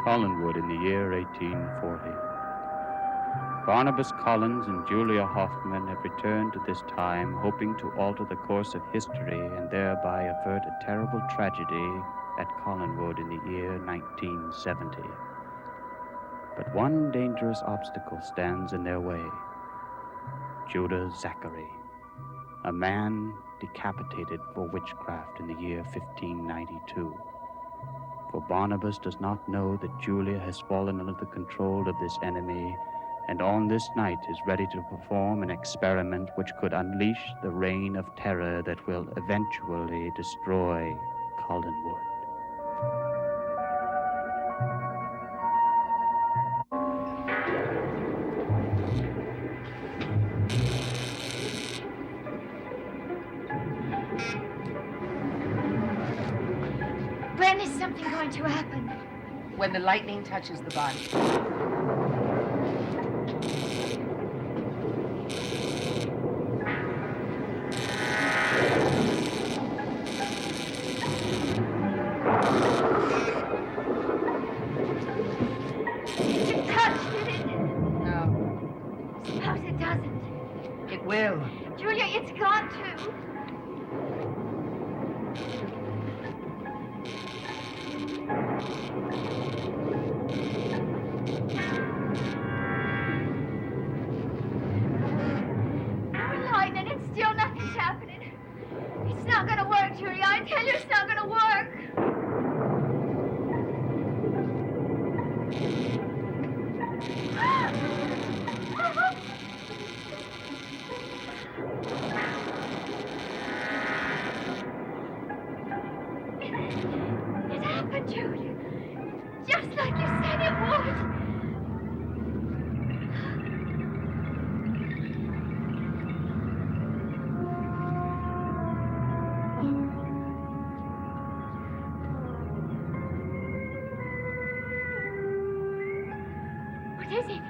Collinwood in the year 1840. Barnabas Collins and Julia Hoffman have returned to this time, hoping to alter the course of history and thereby avert a terrible tragedy at Collinwood in the year 1970. But one dangerous obstacle stands in their way. Judah Zachary, a man decapitated for witchcraft in the year 1592. For Barnabas does not know that Julia has fallen under the control of this enemy, and on this night is ready to perform an experiment which could unleash the reign of terror that will eventually destroy Collinwood. When is something going to happen? When the lightning touches the body. It touched, did it? No, Suppose it doesn't. it will. Julia, it's gone too. We're lying and it's still nothing's happening. It's not gonna work, Julia. I tell you it's not gonna work. It happened, Julia. Just like you said it would. What is it?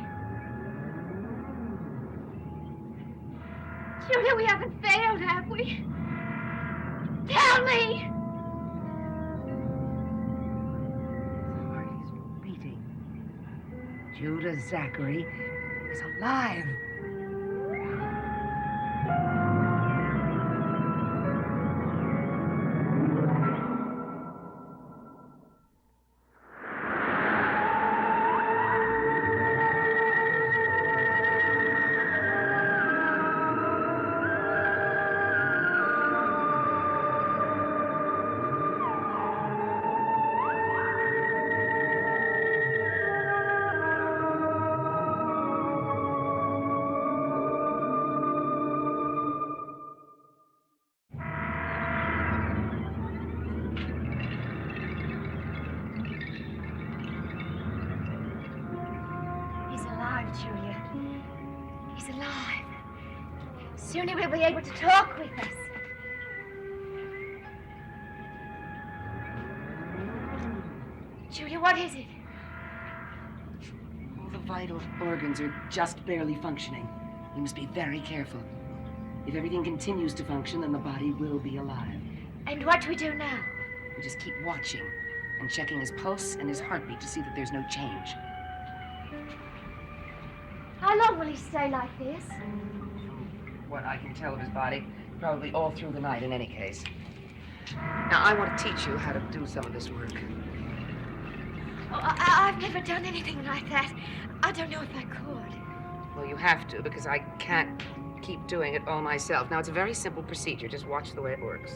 Julia, we haven't failed, have we? Tell me! He's beating. Judah Zachary is alive. He's alive, Julia. He's alive. Soon he will be able to talk with us. Julia, what is it? All the vital organs are just barely functioning. You must be very careful. If everything continues to function, then the body will be alive. And what do we do now? We just keep watching and checking his pulse and his heartbeat to see that there's no change. How long will he stay like this? What I can tell of his body, probably all through the night in any case. Now, I want to teach you how to do some of this work. Oh, I've never done anything like that. I don't know if I could. Well, you have to, because I can't keep doing it all myself. Now, it's a very simple procedure. Just watch the way it works.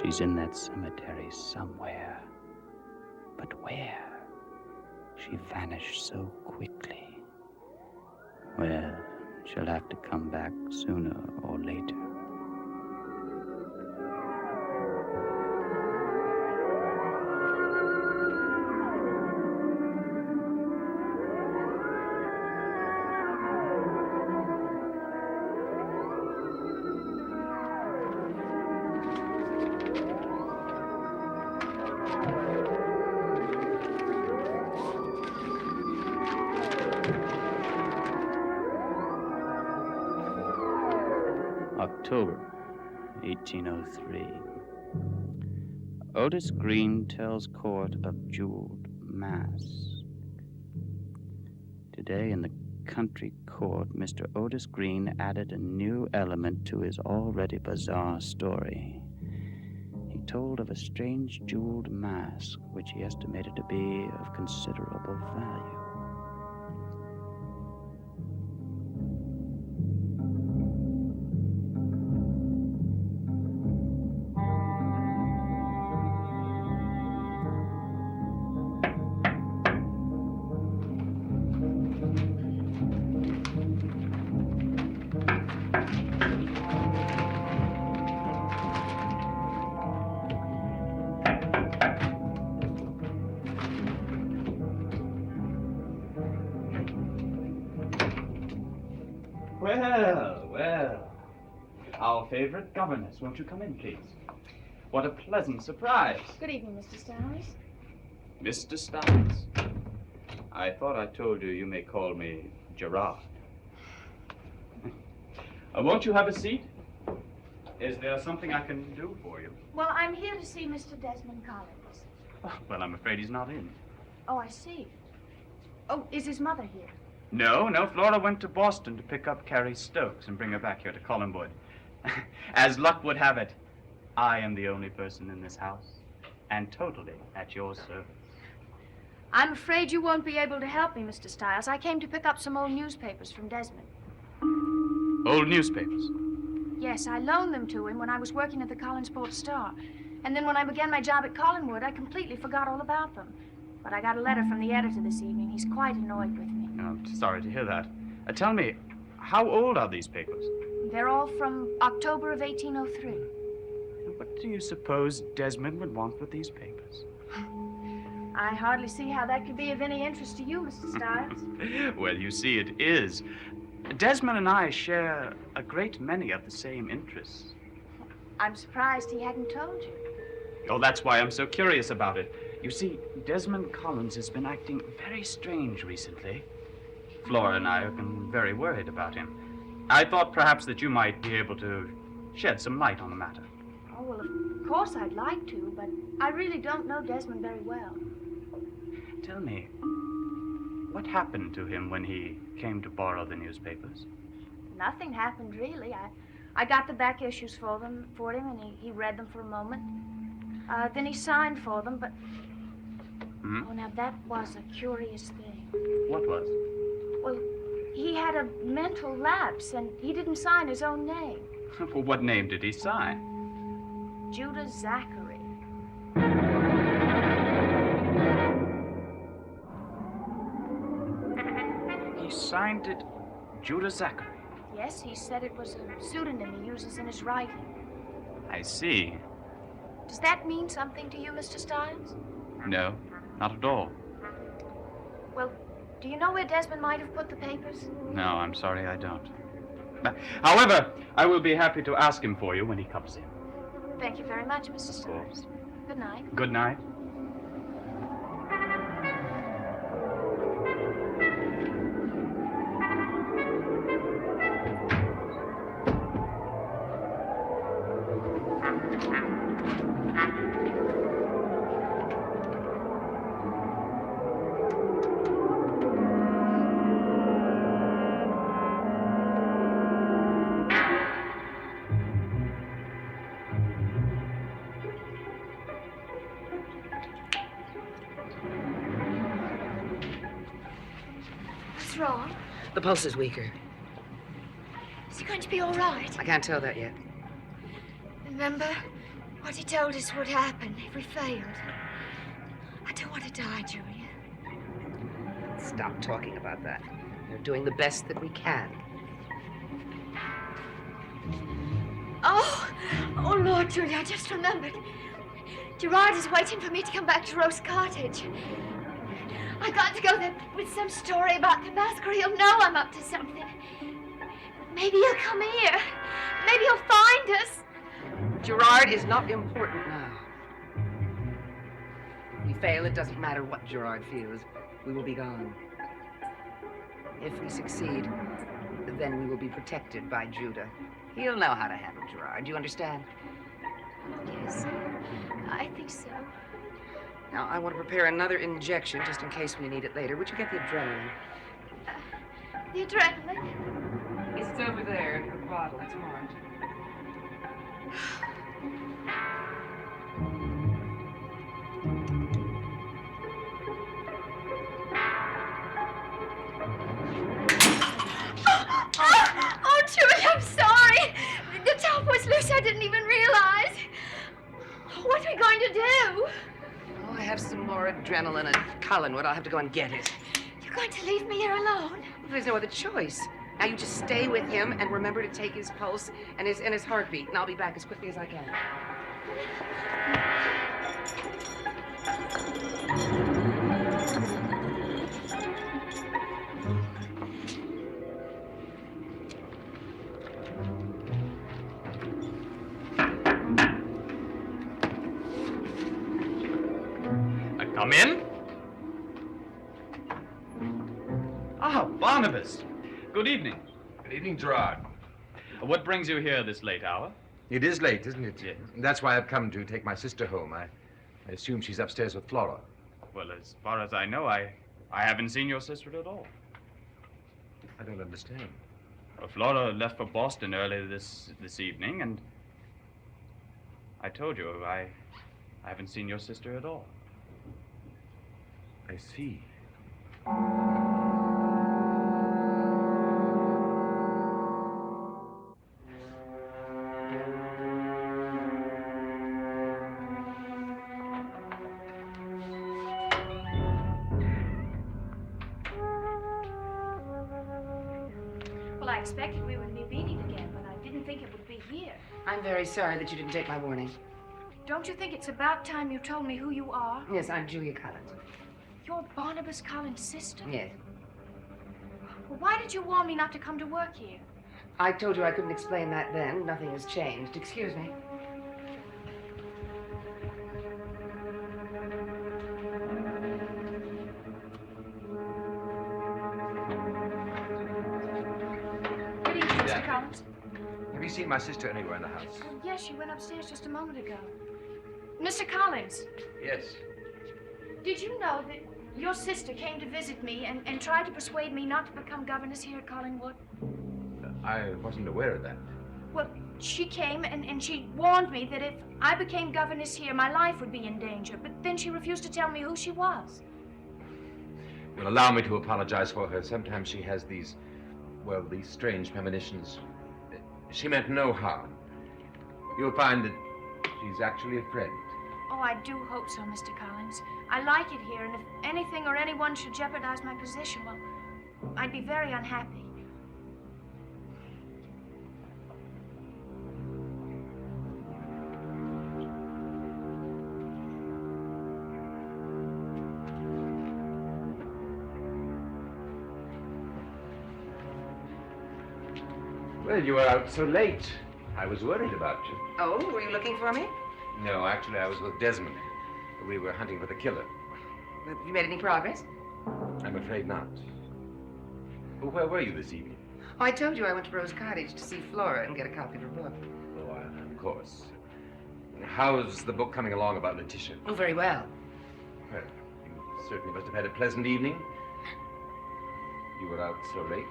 She's in that cemetery somewhere. But where? She vanished so quickly. Well, she'll have to come back sooner or later. October, 1803. Otis Green tells court of jeweled mask. Today in the country court, Mr. Otis Green added a new element to his already bizarre story. He told of a strange jeweled mask which he estimated to be of considerable value. Well. Our favorite governess. Won't you come in, please? What a pleasant surprise. Good evening, Mr. Stiles. Mr. Stiles. I thought I told you may call me Gerard. Won't you have a seat? Is there something I can do for you? Well, I'm here to see Mr. Desmond Collins. Oh, well, I'm afraid he's not in. Oh, I see. Oh, is his mother here? No, Flora went to Boston to pick up Carrie Stokes and bring her back here to Collinwood. As luck would have it, I am the only person in this house, and totally at your service. I'm afraid you won't be able to help me, Mr. Stiles. I came to pick up some old newspapers from Desmond. Old newspapers? Yes, I loaned them to him when I was working at the Collinsport Star. And then when I began my job at Collinwood, I completely forgot all about them. But I got a letter from the editor this evening. He's quite annoyed with me. I'm sorry to hear that. Tell me, how old are these papers? They're all from October of 1803. What do you suppose Desmond would want with these papers? I hardly see how that could be of any interest to you, Mr. Stiles. Well, you see, it is. Desmond and I share a great many of the same interests. I'm surprised he hadn't told you. Oh, that's why I'm so curious about it. You see, Desmond Collins has been acting very strange recently. Flora and I have been very worried about him. I thought perhaps that you might be able to shed some light on the matter. Oh, well, of course I'd like to, but I really don't know Desmond very well. Tell me, what happened to him when he came to borrow the newspapers? Nothing happened, really. I got the back issues for him, and he read them for a moment. Then he signed for them, but... Hmm? Oh, now that was a curious thing. What was? Well, he had a mental lapse, and he didn't sign his own name. Well, what name did he sign? Judah Zachary. He signed it Judah Zachary. Yes, he said it was a pseudonym he uses in his writing. I see. Does that mean something to you, Mr. Stiles? No, not at all. Well, do you know where Desmond might have put the papers? No, I'm sorry, I don't. However, I will be happy to ask him for you when he comes in. Thank you very much, Mr. Of course. Stiles. Good night. Good night. What's wrong? The pulse is weaker. Is he going to be all right? I can't tell that yet. Remember what he told us would happen if we failed? I don't want to die, Julia. Stop talking about that. We're doing the best that we can. Oh, Lord, Julia, I just remembered. Gerard is waiting for me to come back to Rose Cottage. I got to go there with some story about the massacre. He'll know I'm up to something. Maybe he'll come here. Maybe he'll find us. Gerard is not important now. If we fail, it doesn't matter what Gerard feels. We will be gone. If we succeed, then we will be protected by Judah. He'll know how to handle Gerard. Do you understand? Yes, I think so. Now, I want to prepare another injection just in case we need it later. Would you get the adrenaline? The adrenaline? Yes, it's over there in the bottle. It's marked. Oh, Julie, I'm sorry. The top was loose. I didn't even realize. What are we going to do? Oh, I have some more adrenaline at Collinwood. I'll have to go and get it. You're going to leave me here alone? There's no other choice. Now you just stay with him and remember to take his pulse and his heartbeat, and I'll be back as quickly as I can. Come in. Ah, Barnabas. Good evening. Good evening, Gerard. What brings you here this late hour? It is late, isn't it? Yes. That's why I've come to take my sister home. I assume she's upstairs with Flora. Well, as far as I know, I haven't seen your sister at all. I don't understand. Well, Flora left for Boston early this evening, and I told you I haven't seen your sister at all. I see. Well, I expected we would be meeting again, but I didn't think it would be here. I'm very sorry that you didn't take my warning. Don't you think it's about time you told me who you are? Yes, I'm Julia Collins. You're Barnabas Collins' sister. Yes. Well, why did you warn me not to come to work here? I told you I couldn't explain that then. Nothing has changed. Excuse me. Good evening, Mr. Collins. Have you seen my sister anywhere in the house? Oh, yes, she went upstairs just a moment ago. Mr. Collins, Yes. did you know that your sister came to visit me and tried to persuade me not to become governess here at Collingwood? I wasn't aware of that. Well, she came and she warned me that if I became governess here, my life would be in danger. But then she refused to tell me who she was. Well, allow me to apologize for her. Sometimes she has these strange premonitions. She meant no harm. You'll find that she's actually a friend. Oh, I do hope so, Mr. Collins. I like it here, and if anything or anyone should jeopardize my position, well, I'd be very unhappy. Well, you were out so late. I was worried about you. Oh, were you looking for me? No, actually, I was with Desmond. We were hunting for the killer. Have you made any progress? I'm afraid not. Well, where were you this evening? Oh, I told you I went to Rose Cottage to see Flora and get a copy of her book. Oh, of course. How's the book coming along about Letitia? Oh, very well. Well, you certainly must have had a pleasant evening. You were out so late.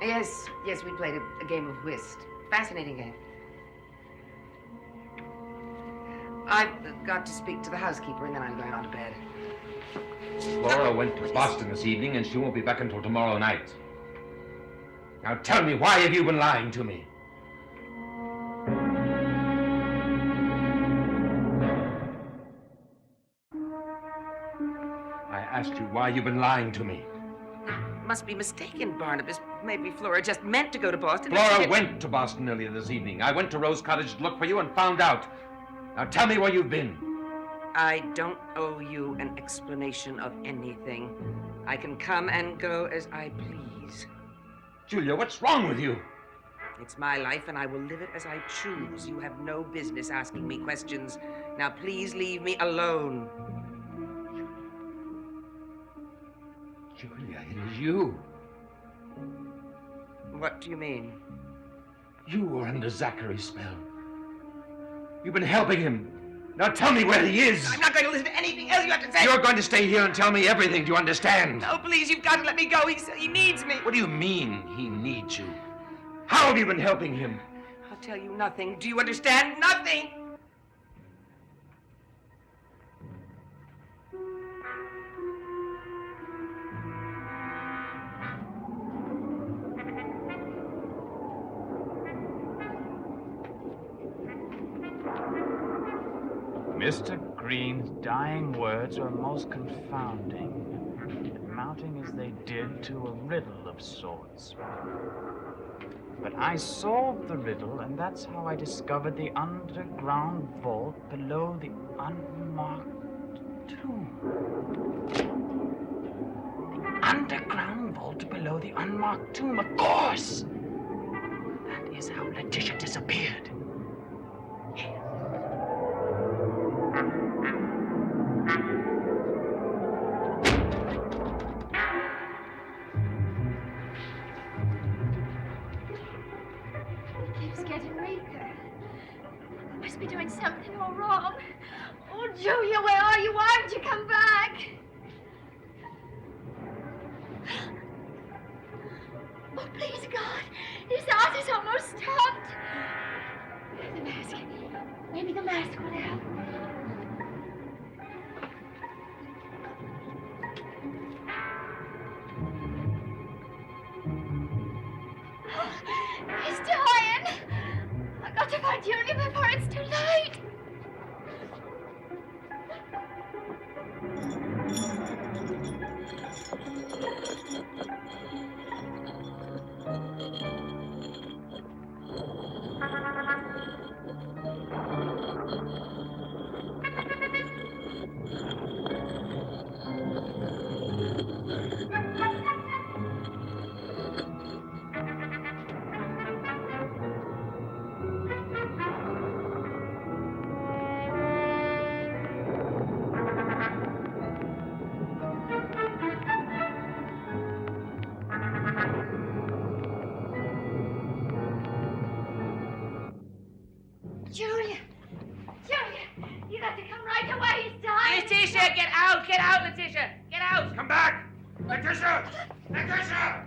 Yes, we played a game of whist. Fascinating game. I've got to speak to the housekeeper, and then I'm going on to bed. Flora went to Boston this evening, and she won't be back until tomorrow night. Now tell me, why have you been lying to me? I asked you why you've been lying to me. Must be mistaken, Barnabas. Maybe Flora just meant to go to Boston. Flora went to Boston earlier this evening. I went to Rose Cottage to look for you and found out. Now tell me where you've been. I don't owe you an explanation of anything. I can come and go as I please. Julia, what's wrong with you? It's my life, and I will live it as I choose. You have no business asking me questions. Now, please leave me alone. Julia, it is you. What do you mean? You are under Zachary's spell. You've been helping him. Now tell me where he is. I'm not going to listen to anything else you have to say. You're going to stay here and tell me everything. Do you understand? No, please, you've got to let me go. He needs me. What do you mean, he needs you? How have you been helping him? I'll tell you nothing. Do you understand? Nothing. Mr. Green's dying words were most confounding, amounting as they did to a riddle of sorts. But I solved the riddle, and that's how I discovered the underground vault below the unmarked tomb. The underground vault below the unmarked tomb, of course! That is how Letitia disappeared. Be doing something all wrong. Oh, Julia, where are you? Why haven't you come back? Oh, please, God. His heart is almost stopped. The mask. Maybe the mask will help. He's dying. I've got to find Julia before it's too late. Julia! Julia! You got to come right away. He's dying. Letitia, get out! Get out, Letitia! Get out! Come back! Letitia! Letitia!